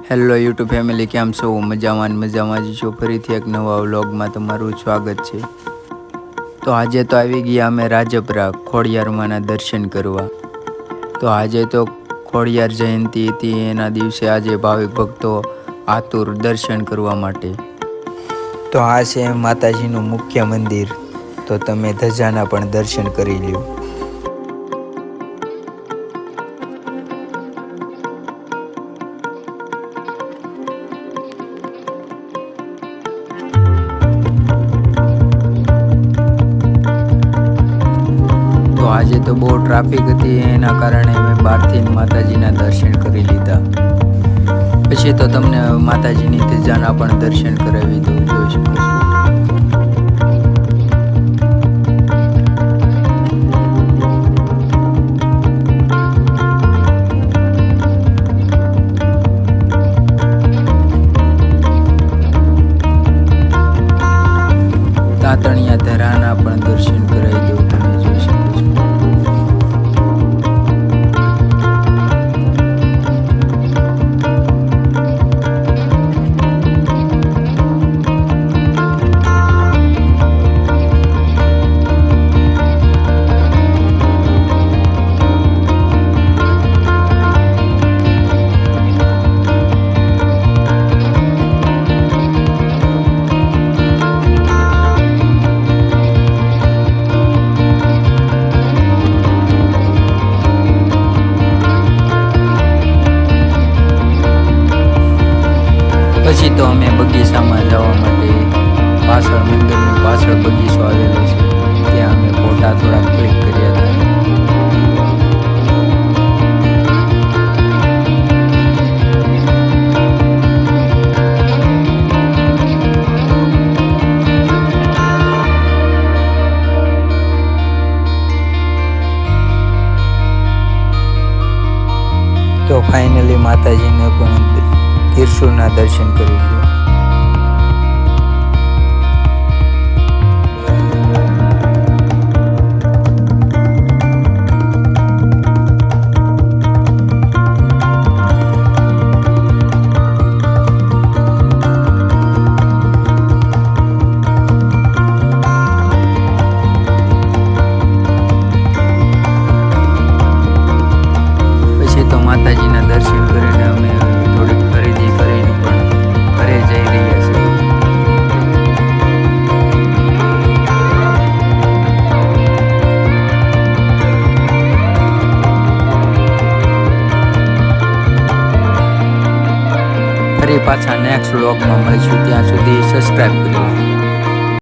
Hello YouTube family, કેમ છો? મજામાં જ છો. ફરીથી એક નવા વ્લોગમાં તમારું સ્વાગત છે. તો આજે તો આવી ગયા અમે રાજપરા ખોડિયારમાંના દર્શન કરવા. તો આજે તો ખોડિયાર જયંતિ હતી, એના દિવસે આજે ભાવિક ભક્તો આતુર દર્શન કરવા માટે. તો આ છે માતાજીનું મુખ્ય મંદિર. તો તમે ધજાના પણ દર્શન કરી લ્યો. આજે તો બહુ ટ્રાફિક હતી, એના કારણે અમે બહારથી માતાજીના દર્શન કરી લીધા. પછી તો તમને માતાજીની ધજાના પણ દર્શન કરાવી દઉં, જોઈ શકો છો. તાતણિયા ધરાના પણ દર્શન કરાવી દઉં, તમે જોઈ શકો છો. પછી તો અમે બગીચામાં જવા માટે પાછળ મંદિરની પાછળ બગીચો આવેલો છે, ત્યાં અમે ફોટા થોડા ક્લિક કર્યા હતા. તો ફાઇનલી માતાજીને પણ ત્રિશુળના દર્શન કરી લો. પછી તો માતાજીના દર્શન કરીને અમે થોડીક ખરીદી કરીને પણ ઘરે જઈ રહ્યા છીએ. ફરી પાછા નેક્સ્ટ વ્લોગમાં મળીશું. ત્યાં સુધી સબસ્ક્રાઈબ કરી.